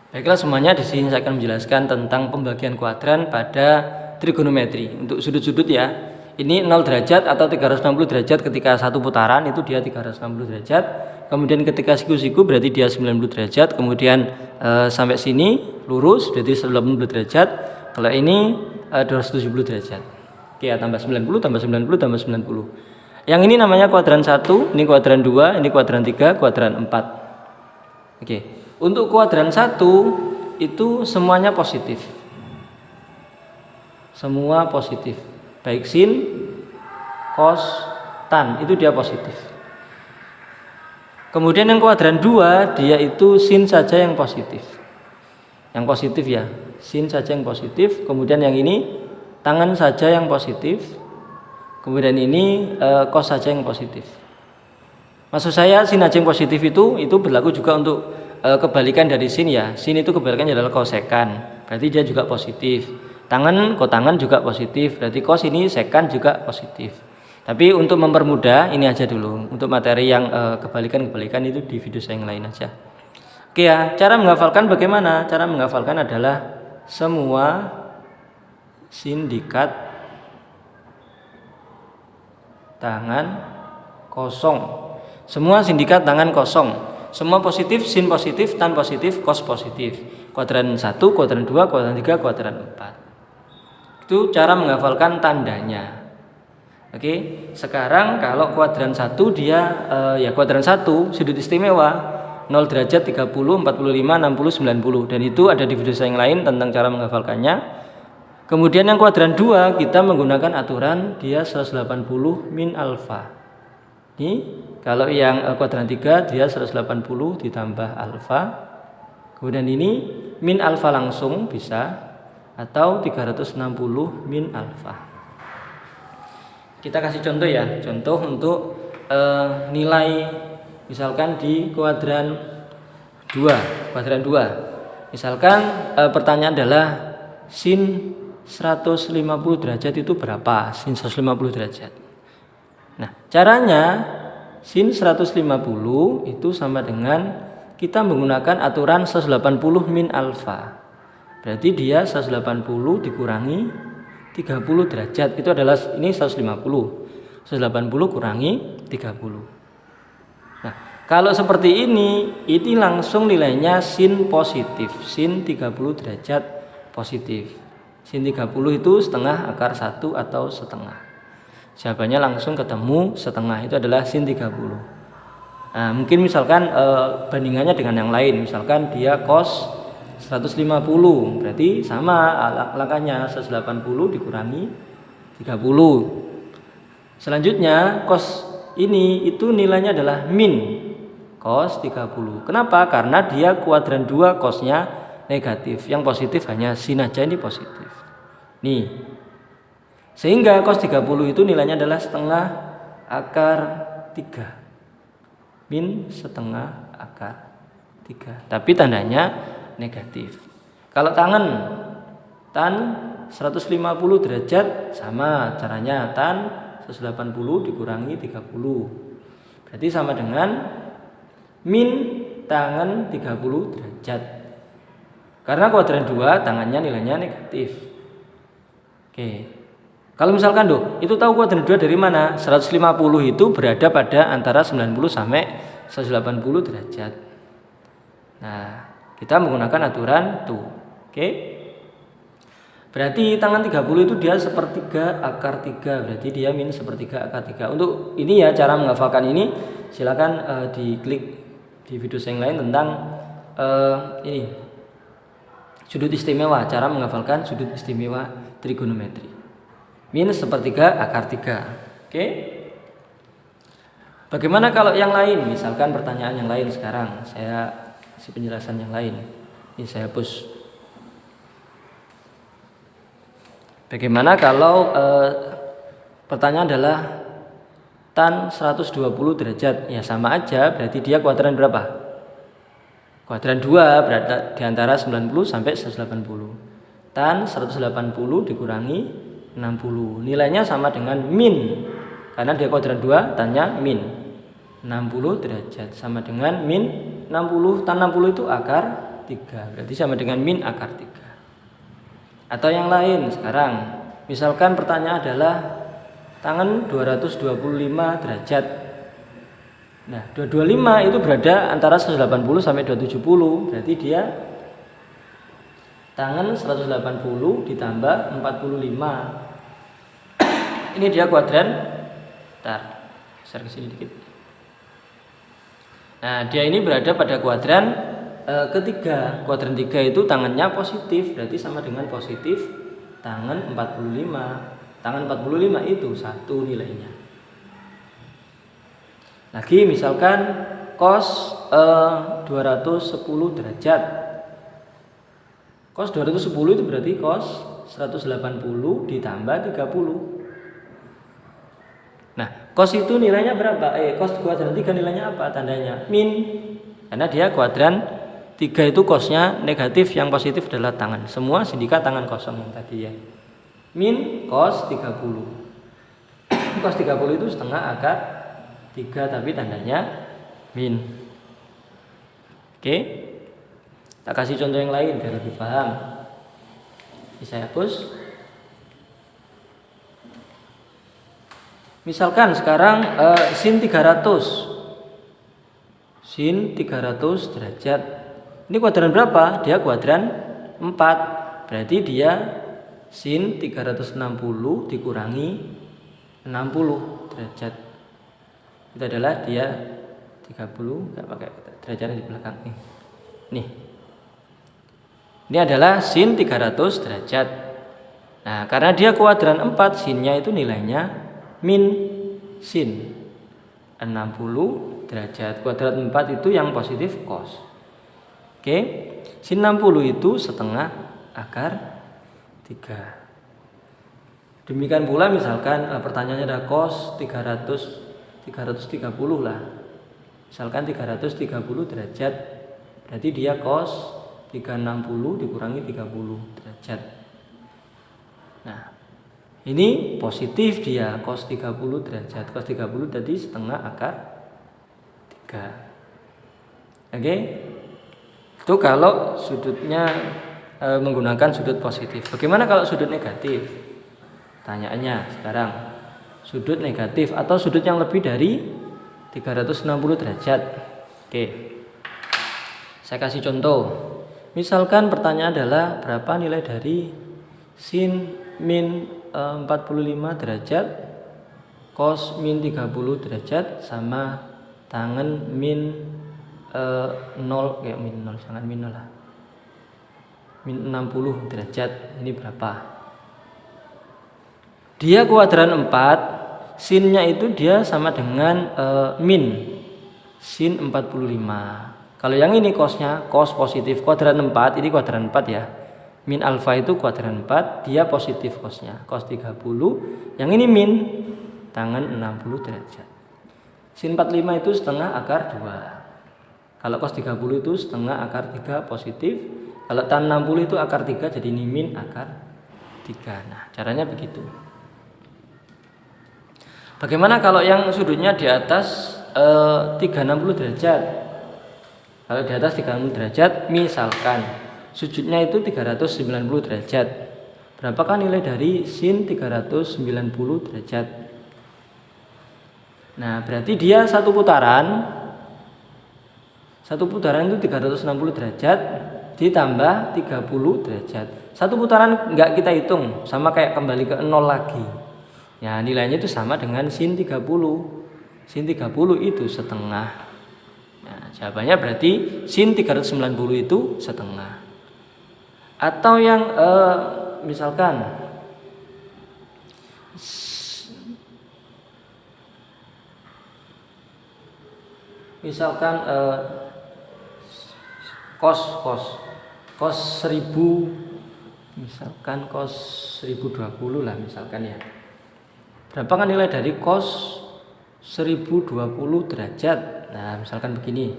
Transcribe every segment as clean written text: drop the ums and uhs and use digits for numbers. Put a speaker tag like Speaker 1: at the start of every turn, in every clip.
Speaker 1: Baiklah semuanya, di sini saya akan menjelaskan tentang pembagian kuadran pada trigonometri. Untuk sudut-sudut ya, ini 0 derajat atau 360 derajat ketika satu putaran itu dia 360 derajat. Kemudian ketika siku-siku berarti dia 90 derajat. Kemudian sampai sini lurus berarti 180 derajat. Kalau ini 270 derajat. Oke ya, tambah 90, tambah 90, tambah 90. Yang ini namanya kuadran 1, ini kuadran 2, ini kuadran 3, kuadran 4. Oke. Untuk kuadran 1 itu semuanya positif. Semua positif. Baik sin, cos, tan itu dia positif. Kemudian yang kuadran 2 dia itu sin saja yang positif. Yang positif ya, sin saja yang positif. Kemudian yang ini tangan saja yang positif. Kemudian ini cos saja yang positif. Maksud saya sin saja yang positif itu berlaku juga untuk kebalikan dari sin ya. Sin itu kebalikannya adalah kosekan, berarti dia juga positif. Tangan, kotangan juga positif, berarti cos ini sekan juga positif. Tapi untuk mempermudah ini aja dulu. Untuk materi yang kebalikan itu di video saya yang lain aja. Oke ya, cara menghafalkan bagaimana? Cara menghafalkan adalah semua sindikat tangan kosong. Semua sindikat tangan kosong. Semua positif, sin positif, tan positif, cos positif. Kuadran 1, kuadran 2, kuadran 3, kuadran 4. Itu cara menghafalkan tandanya. Oke, sekarang kalau kuadran 1 dia ya kuadran 1 sudut istimewa 0 derajat, 30, 45, 60, 90. Dan itu ada di video saya yang lain tentang cara menghafalkannya. Kemudian yang kuadran 2 kita menggunakan aturan dia 180 min alfa. Ini kalau yang kuadran 3 dia 180 ditambah alfa. Kemudian ini min alfa langsung bisa, atau 360 min alfa. Kita kasih contoh ya, contoh untuk nilai misalkan di kuadran 2. Kuadran 2. Misalkan pertanyaan adalah sin 150 derajat itu berapa? Sin 150 derajat. Nah, caranya sin 150 itu sama dengan kita menggunakan aturan 180 min alfa. Berarti dia 180 dikurangi 30 derajat. Itu adalah ini 150. 180 kurangi 30. Nah, kalau seperti ini langsung nilainya sin positif. Sin 30 derajat positif. Sin 30 itu setengah akar 1 atau setengah. Jawabannya langsung ketemu setengah, itu adalah sin 30. Nah, mungkin misalkan bandingannya dengan yang lain. Misalkan dia cos 150, berarti sama langkahnya 180 dikurangi 30. Selanjutnya cos ini itu nilainya adalah min cos 30. Kenapa? Karena dia kuadran 2 cosnya negatif. Yang positif hanya sin aja, ini positif. Nih. Sehingga cos 30 itu nilainya adalah setengah akar 3. Min setengah akar 3. Tapi tandanya negatif. Kalau tan 150 derajat sama caranya, tan 180 dikurangi 30. Berarti sama dengan min tangan 30 derajat. Karena kuadran 2 tangannya nilainya negatif. Oke. Kalau misalkan itu tahu kuadran 2 dari mana? 150 itu berada pada antara 90 sampai 180 derajat. Nah, kita menggunakan aturan tuh. Oke. Berarti tangan 30 itu dia sepertiga akar 3. Berarti dia min sepertiga akar 3. Untuk ini ya cara menghafalkan ini silakan diklik di video saya yang lain tentang ini sudut istimewa, cara menghafalkan sudut istimewa trigonometri. Min sepertiga akar 3. Oke. Bagaimana kalau yang lain? Misalkan pertanyaan yang lain sekarang. Saya kasih penjelasan yang lain. Ini saya hapus. Bagaimana kalau pertanyaan adalah tan 120 derajat? Ya sama aja, berarti dia kuadran berapa? Kuadran 2 berada di antara 90 sampai 180. Tan 180 dikurangi 60. Nilainya sama dengan min. Karena dia kuadran 2, tannya min. 60 derajat sama dengan min 60. Tan 60 itu akar 3. Berarti sama dengan min akar 3. Atau yang lain sekarang. Misalkan pertanyaan adalah tangan 225 derajat. Nah, 225 itu berada antara 180 sampai 270. Berarti dia tangan 180 ditambah 45. Ini dia kuadran. Bentar, geser ke sini dikit. Nah, dia ini berada pada kuadran ketiga. Kuadran 3 itu tangannya positif, berarti sama dengan positif tangan 45. Tangan 45 itu 1 nilainya. Lagi misalkan cos 210 derajat. Cos 210 itu berarti cos 180 ditambah 30. Nah, cos itu nilainya berapa? Cos kuadran 3 nilainya apa? Tandanya min. Karena dia kuadran 3 itu cosnya negatif, yang positif adalah tangan. Semua sindikat tangan kosong yang tadi ya. Min cos 30. Cos 30 itu setengah akar 3, tapi tandanya min. Oke. Tak kasih contoh yang lain biar lebih paham. Bisa hapus. Misalkan sekarang sin 300. Sin 300 derajat. Ini kuadran berapa? Dia kuadran 4. Berarti dia sin 360 dikurangi 60 derajat. Itu adalah dia 30, enggak pakai derajatnya di belakang nih. Nih. Ini adalah sin 300 derajat. Nah, karena dia kuadran 4, sinnya itu nilainya min sin 60 derajat. Kuadrat 4 itu yang positif cos. Oke. Sin 60 itu setengah akar 3. Demikian pula misalkan pertanyaannya ada cos 330 lah. Misalkan 330 derajat. Berarti dia cos 360 dikurangi 30 derajat. Nah, ini positif dia cos 30 derajat. Cos 30 tadi setengah akar 3. Oke. Itu kalau sudutnya menggunakan sudut positif. Bagaimana kalau sudut negatif? Tanyaannya sekarang. Sudut negatif atau sudut yang lebih dari 360 derajat. Oke. Saya kasih contoh. Misalkan pertanyaan adalah berapa nilai dari sin min 45 derajat cos min 30 derajat sama tangan min 0, kayak min 0, jangan min 0 lah, min 60 derajat. Ini berapa? Dia kuadran 4, sinnya itu dia sama dengan min sin 45. Kalau yang ini cosnya cos positif, kuadran 4, ini kuadran 4 ya. Min alfa itu kuadran 4, dia positif cosnya, cos 30. Yang ini min, tangan 60 derajat. Sin 45 itu setengah akar 2. Kalau cos 30 itu setengah akar 3 positif. Kalau tan 60 itu akar 3, jadi ini min akar 3. Nah, caranya begitu. Bagaimana kalau yang sudutnya di atas 360 derajat? Kalau di atas 360 derajat, misalkan sudutnya itu 390 derajat. Berapakah nilai dari sin 390 derajat? Nah, berarti dia satu putaran itu 360 derajat ditambah 30 derajat. Satu putaran enggak kita hitung, sama kayak kembali ke 0 lagi. Ya, nilainya itu sama dengan sin 30. Sin 30 itu setengah. Nah, jawabannya berarti sin 390 itu setengah. Atau yang misalkan cos 1000, misalkan cos 1020 lah misalkan ya. Berapa kan nilai dari cos 1020 derajat? Nah, misalkan begini.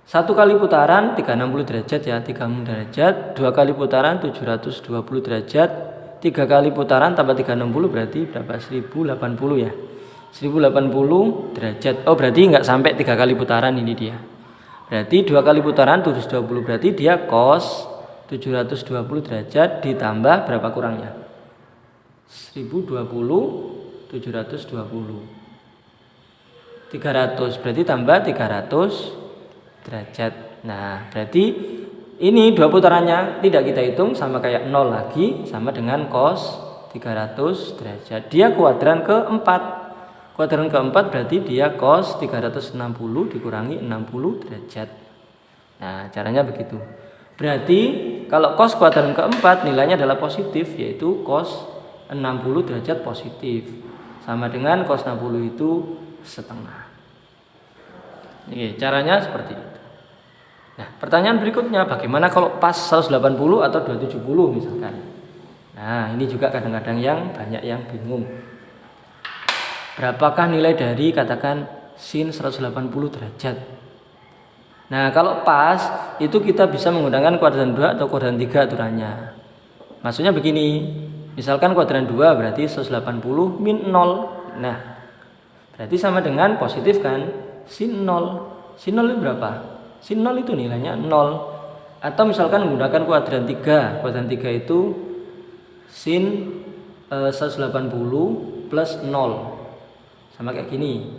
Speaker 1: Satu kali putaran 360 derajat ya, 30 derajat. Dua kali putaran 720 derajat. Tiga kali putaran tambah 360 berarti berapa? 1080 ya. 1080 derajat. Oh, berarti enggak sampai 3 kali putaran ini dia. Berarti 2 kali putaran 720, berarti dia cos 720 derajat ditambah berapa kurangnya? 1020, 720. 300, berarti tambah 300 derajat. Nah, berarti ini 2 putarannya tidak kita hitung, sama kayak 0 lagi, sama dengan cos 300 derajat. Dia kuadran keempat. Kuadran keempat berarti dia cos 360 dikurangi 60 derajat. Nah, caranya begitu. Berarti kalau cos kuadran keempat nilainya adalah positif, yaitu cos 60 derajat positif. Sama dengan cos 60 itu setengah. Oke, caranya seperti itu. Nah, pertanyaan berikutnya, bagaimana kalau pas 180 atau 270 misalkan? Nah, ini juga kadang-kadang yang banyak yang bingung. Berapakah nilai dari katakan sin 180 derajat? Nah, kalau pas itu kita bisa menggunakan kuadran 2 atau kuadran 3 aturannya. Maksudnya begini, misalkan kuadran 2 berarti 180 min 0. Nah, berarti sama dengan positif kan? Sin 0. Sin 0 itu berapa? Sin 0 itu nilainya 0. Atau misalkan menggunakan kuadran 3. Kuadran 3 itu sin 180 plus 0. Sama kayak gini.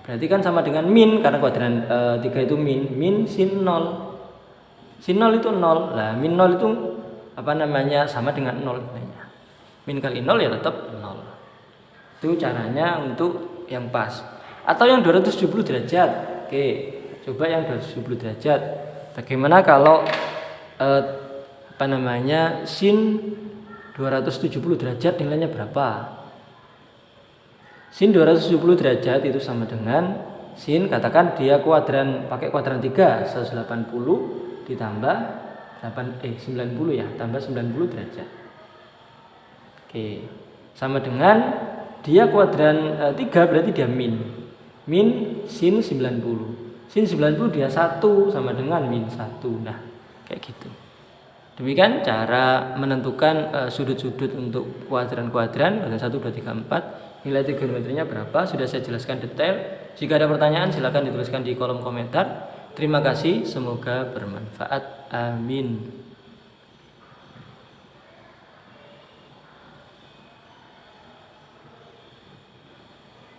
Speaker 1: Berarti kan sama dengan min, karena kuadran 3 itu min sin 0. Sin 0 itu 0. Lah, min 0 itu sama dengan 0 nilainya. Min kali 0 ya tetap 0. Itu caranya untuk yang pas. Atau yang 270 derajat. Oke, coba yang 270 derajat. Bagaimana kalau sin 270 derajat nilainya berapa? Sin 270 derajat itu sama dengan sin, katakan dia kuadran, pakai kuadran 3, 180 ditambah 90 ya, tambah 90 derajat. Oke, sama dengan dia kuadran 3 berarti dia min sin 90. Sin 90 dia 1 sama dengan min 1. Nah, kayak gitu. Demikian cara menentukan sudut-sudut untuk kuadran-kuadran 1, 2, 3, 4. Nilai trigonometrinya berapa sudah saya jelaskan detail. Jika ada pertanyaan silakan dituliskan di kolom komentar. Terima kasih, semoga bermanfaat. Amin.